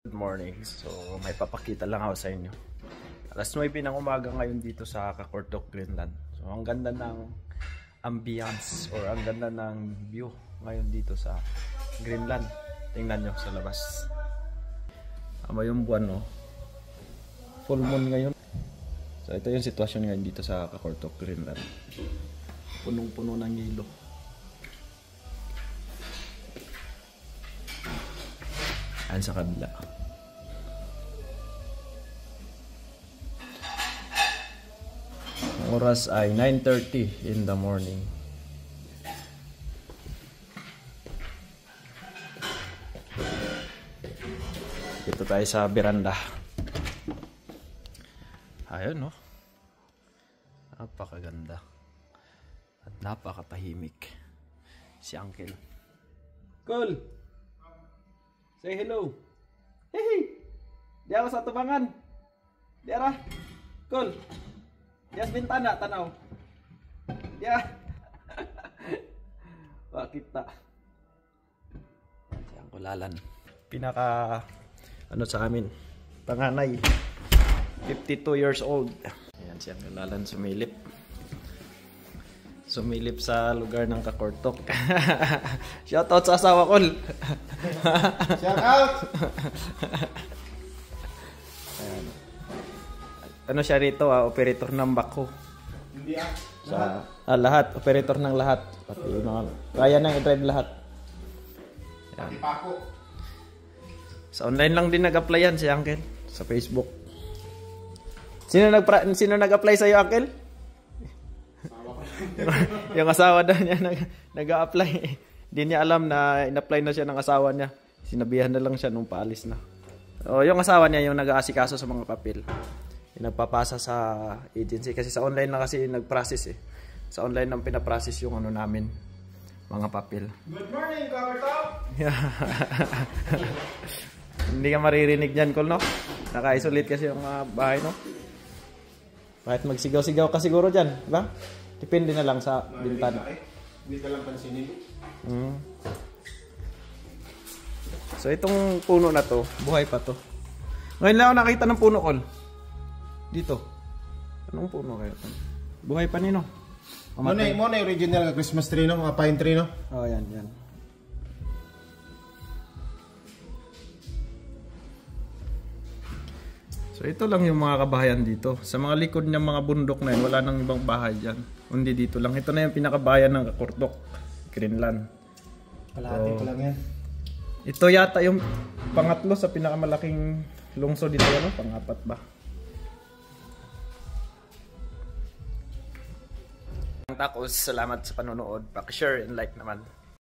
Good morning. So, may papakita lang ako sa inyo. Alas 9 ng umaga ngayon dito sa Kakortok, Greenland. So, ang ganda ng ambience or ang ganda ng view ngayon dito sa Greenland. Tingnan nyo sa labas. Ama yung buwan, no? Full moon ngayon. So, ito yung sitwasyon ngayon dito sa Kakortok, Greenland. Punong-puno ng hilo. Ayan sa kabila. Ang oras ay 9:30 in the morning. Dito tayo sa beranda. Ayun, no? Napakaganda. At napakatahimik. Si Uncle. Cool! Say hello. Hey! Di ako sa tubangan. Di ara. Cool. Dias bintana, tanaw. Diya. Wakita. Siyang kulalan. Pinaka, ano sa amin, panganay. 52 years old. Ayan siyang kulalan, sumilip. Sumilip sa lugar ng Kakortok. Shoutout sa asawa ko. Shout out! Ayan. Ano siya rito, operator ng bako. Hindi Lahat, operator ng lahat. Pati mga kaya nang i-drive lahat. Pati pako. Sa online lang din nag-apply yan si Uncle sa Facebook. Sino nag-apply sa iyo, Uncle? Yung asawa daw niya nag-a-apply. Hindi niya alam na in-apply na siya ng asawa niya. Sinabihan na lang siya nung paalis na. O, yung asawa niya yung nag-aasikaso sa mga papel. Yung nagpapasa sa agency. Kasi sa online na kasi nag-process eh. Sa online nang pinaprocess yung ano namin. Mga papel. Good morning, Kakortok! Hindi ka maririnig dyan, Col, no? Naka-isolate kasi yung bahay, no? Bakit magsigaw-sigaw ka siguro dyan, ba? Depende na lang sa bintana. Hindi ka lang pansinin. So itong puno na to, buhay pa to. Ngayon lang ako nakita ng puno, Col. Dito. Anong puno kayo? Buhay pa nino. Mo na yung original nga Christmas tree, no? Mga pine tree, no? Oh, yan, yan. So ito lang yung mga kabahayan dito. Sa mga likod ng mga bundok na yun, wala nang ibang bahay dyan. Kundi dito lang. Ito na yung pinakabahayan ng Kakortok, Greenland. Kalahati pa lang yan. Ito yata yung pangatlo sa pinakamalaking lungsod dito, ano? Pangapat ba? Takos, salamat sa panonood. Paki-share and like naman.